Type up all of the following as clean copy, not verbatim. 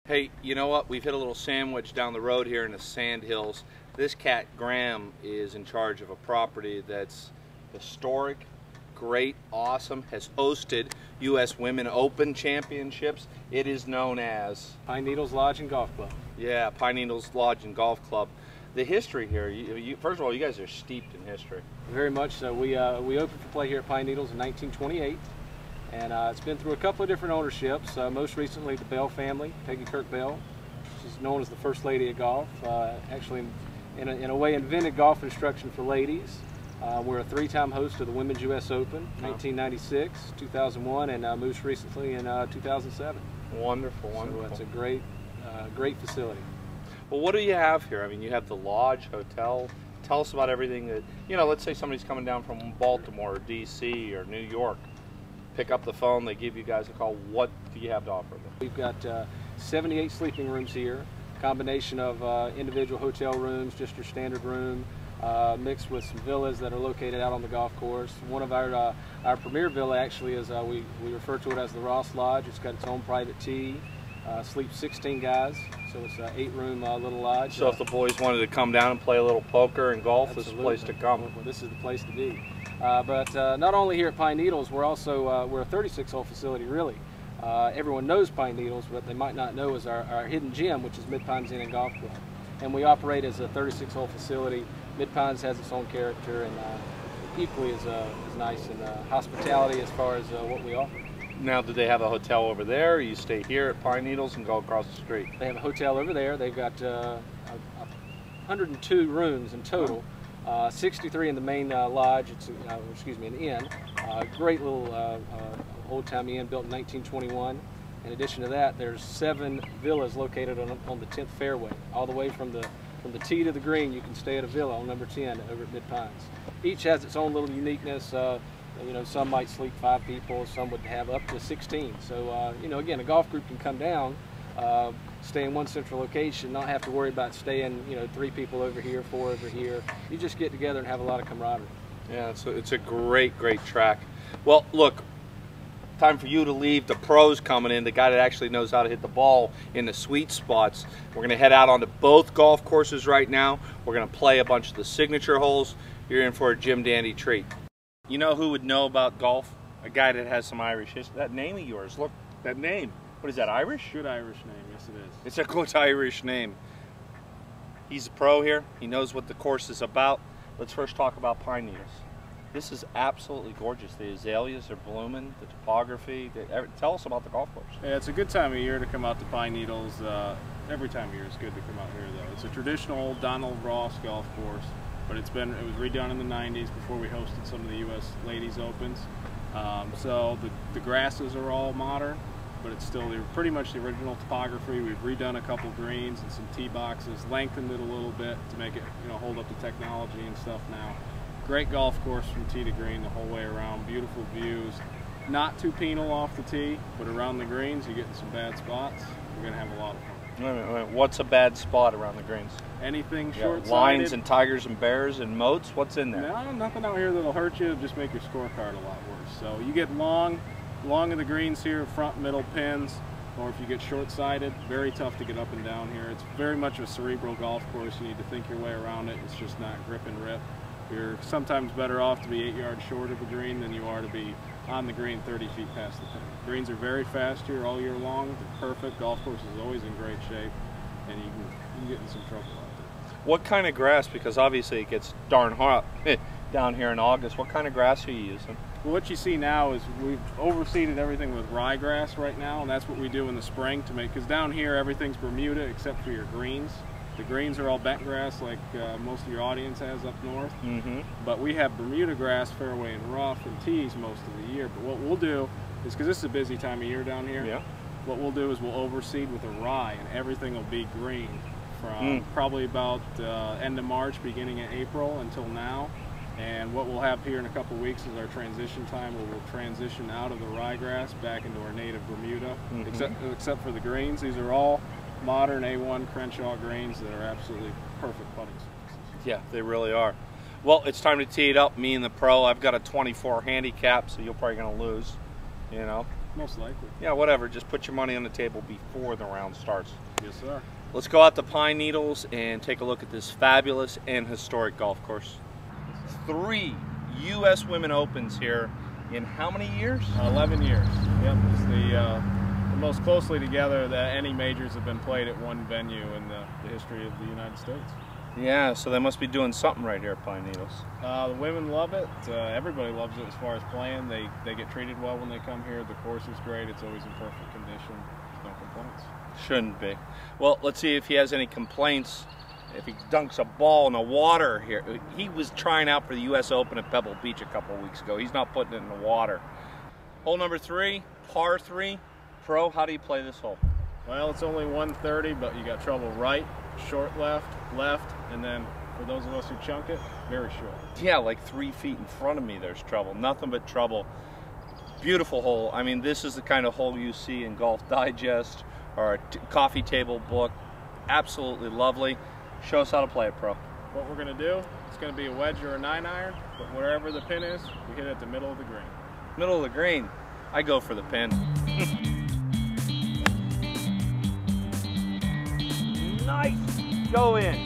Hey, you know what? We've hit a little sandwich down the road here in the Sand Hills. This cat, Graham, is in charge of a property that's historic, great, awesome, has hosted U.S. Women Open Championships. It is known as Pine Needles Lodge and Golf Club. Yeah, Pine Needles Lodge and Golf Club. The history here, first of all, you guys are steeped in history. Very much so. We opened for play here at Pine Needles in 1928, and it's been through a couple of different ownerships. Most recently, the Bell family, Peggy Kirk Bell. She's known as the First Lady of Golf. Actually, in a way, invented golf instruction for ladies. We're a three-time host of the Women's U.S. Open, 1996, 2001, and most recently in 2007. Wonderful, wonderful. So it's a great, great facility. Well, what do you have here? I mean, you have the lodge, hotel. Tell us about everything that, let's say somebody's coming down from Baltimore or D.C. or New York. Pick up the phone, they give you guys a call. What do you have to offer them? We've got 78 sleeping rooms here, combination of individual hotel rooms, just your standard room, mixed with some villas that are located out on the golf course. One of our premier villa actually is, we refer to it as the Ross Lodge. It's got its own private tee, sleeps 16 guys, so it's an 8-room little lodge. So if the boys wanted to come down and play a little poker and golf, This is the place to come. Well, this is the place to be. But not only here at Pine Needles, we're also we're a 36-hole facility, really. Everyone knows Pine Needles, but they might not know is our hidden gem, which is Mid-Pines Inn and Golf Club. And we operate as a 36-hole facility. Mid-Pines has its own character, and equally as nice in hospitality as far as what we offer. Now, do they have a hotel over there, or you stay here at Pine Needles and go across the street? They have a hotel over there. They've got 102 rooms in total. 63 in the main lodge. It's excuse me, an inn. Great little old-time inn built in 1921. In addition to that, there's 7 villas located on the 10th fairway, all the way from the tee to the green. You can stay at a villa on number 10 over at Mid-Pines. Each has its own little uniqueness. Some might sleep 5 people, some would have up to 16. So, again, a golf group can come down, stay in one central location, not have to worry about staying, 3 people over here, 4 over here. You just get together and have a lot of camaraderie. Yeah, it's a great, great track. Well, look, time for you to leave. The pros coming in, the guy that actually knows how to hit the ball in the sweet spots. We're going to head out onto both golf courses right now. We're going to play a bunch of the signature holes. You're in for a Jim Dandy treat. You know who would know about golf? A guy that has some Irish history. That name of yours, look, that name. What is that, Irish? Good Irish name, yes it is. It's a good Irish name. He's a pro here. He knows what the course is about. Let's first talk about Pine Needles. This is absolutely gorgeous. The azaleas are blooming, the topography. Tell us about the golf course. Yeah, it's a good time of year to come out to Pine Needles. Every time of year is good to come out here, though. It's a traditional old Donald Ross golf course, but it was redone in the 90s before we hosted some of the U.S. Ladies Opens. So the grasses are all modern, but it's still pretty much the original topography. We've redone a couple greens and some tee boxes, lengthened it a little bit to make it hold up to technology and stuff now. Great golf course from tee to green the whole way around, beautiful views. Not too penal off the tee, but around the greens you're getting some bad spots. We're going to have a lot of fun. Wait. What's a bad spot around the greens? Anything short-sided. Lions and tigers and bears and moats? What's in there? No, nothing out here that'll hurt you. It'll just make your scorecard a lot worse. So you get long of the greens here, front, middle pins, or if you get short-sided, very tough to get up and down here. It's very much a cerebral golf course. You need to think your way around it. It's just not grip and rip. You're sometimes better off to be 8 yards short of the green than you are to be on the green 30 feet past the pin. Greens are very fast here all year long. They're perfect. Golf course is always in great shape, and you can get in some trouble out there. What kind of grass, because obviously it gets darn hot down here in August, what kind of grass are you using? Well, what you see now is we've overseeded everything with ryegrass right now, and that's what we do in the spring to make, because down here everything's Bermuda except for your greens. The greens are all bent grass like most of your audience has up north. But we have Bermuda grass, fairway and rough, and tees most of the year. But what we'll do is, because this is a busy time of year down here, what we'll do is we'll overseed with a rye, and everything will be green from probably about end of March, beginning of April until now. And what we'll have here in a couple of weeks is our transition time, where we'll transition out of the ryegrass back into our native Bermuda, except for the greens. These are all modern A1 Crenshaw greens that are absolutely perfect putting surfaces. Yeah, they really are. Well, it's time to tee it up. Me and the pro. I've got a 24 handicap, so you're probably going to lose. Most likely. Yeah, whatever. Just put your money on the table before the round starts. Yes, sir. Let's go out to Pine Needles and take a look at this fabulous and historic golf course. 3 U.S. Women Opens here in how many years? 11 years. Yep, it's the most closely together that any majors have been played at one venue in the history of the United States. Yeah, so they must be doing something right here at Pine Needles. The women love it. Everybody loves it as far as playing. They get treated well when they come here. The course is great. It's always in perfect condition. No complaints. Shouldn't be. Well, let's see if he has any complaints. If he dunks a ball in the water here. He was trying out for the U.S. Open at Pebble Beach a couple of weeks ago. He's not putting it in the water. Hole number 3, par 3. Pro, how do you play this hole? Well, it's only 130, but you got trouble right, short left, left, and then for those of us who chunk it, very short. Yeah, like 3 feet in front of me there's trouble. Nothing but trouble. Beautiful hole. I mean, this is the kind of hole you see in Golf Digest or a coffee table book. Absolutely lovely. Show us how to play it, Pro. What we're going to do, it's going to be a wedge or a 9-iron, but wherever the pin is, we hit it at the middle of the green. Middle of the green. I go for the pin. Nice. Go in.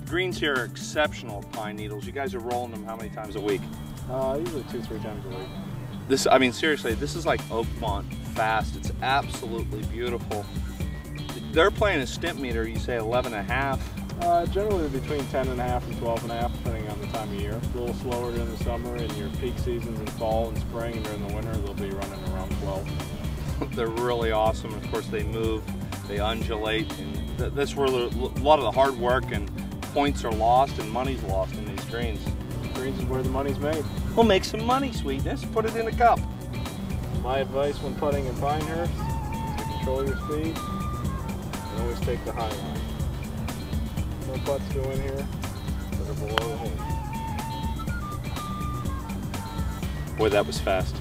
Greens here are exceptional at Pine Needles. You guys are rolling them how many times a week? Usually 2-3 times a week. This, I mean, seriously, this is like Oakmont fast. It's absolutely beautiful. They're playing a Stimpmeter, you say 11.5? Generally between 10.5 and 12.5, depending on the time of year. A little slower during the summer, and your peak seasons in fall and spring, and during the winter they'll be running around 12. They're really awesome. Of course, they move, they undulate, and that's where a lot of the hard work and points are lost and money's lost in these greens. Greens is where the money's made. We'll make some money, sweetness. Put it in a cup. My advice when putting in Pinehurst is to control your speed and always take the high line. No putts go in here that are below the hole. Boy, that was fast.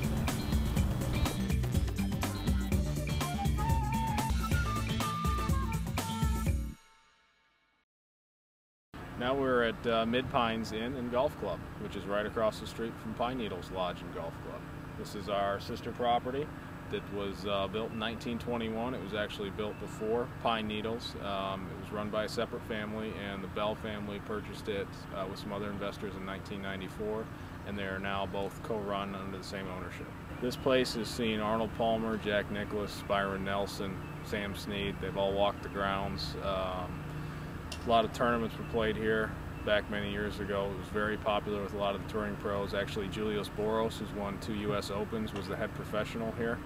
Now we're at Mid Pines Inn and Golf Club, which is right across the street from Pine Needles Lodge and Golf Club. This is our sister property that was built in 1921. It was actually built before Pine Needles. It was run by a separate family, and the Bell family purchased it with some other investors in 1994, and they are now both co-run under the same ownership. This place has seen Arnold Palmer, Jack Nicklaus, Byron Nelson, Sam Snead. They've all walked the grounds. A lot of tournaments were played here back many years ago. It was very popular with a lot of the touring pros. Actually, Julius Boros, who's won 2 U.S. Opens, was the head professional here.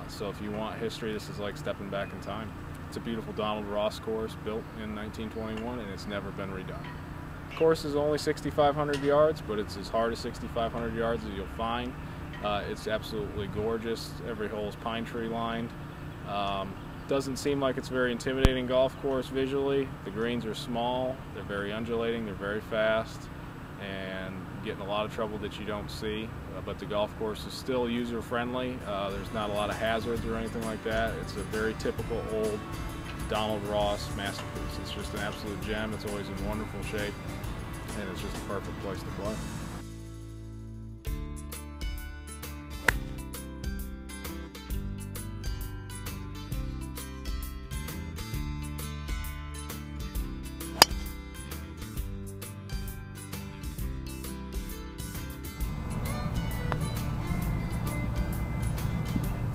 So if you want history, this is like stepping back in time. It's a beautiful Donald Ross course built in 1921, and it's never been redone. The course is only 6,500 yards, but it's as hard as 6,500 yards as you'll find. It's absolutely gorgeous. Every hole is pine tree lined. Doesn't seem like it's a very intimidating golf course visually. The greens are small, they're very undulating, they're very fast, and getting a lot of trouble that you don't see. But the golf course is still user-friendly. There's not a lot of hazards or anything like that. It's a very typical old Donald Ross masterpiece. It's just an absolute gem. It's always in wonderful shape, and it's just a perfect place to play.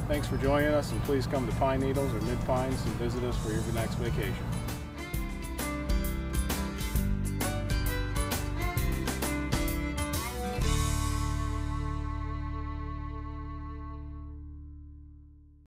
Thanks for joining us, and please come to Pine Needles or Mid Pines and visit us for your next vacation.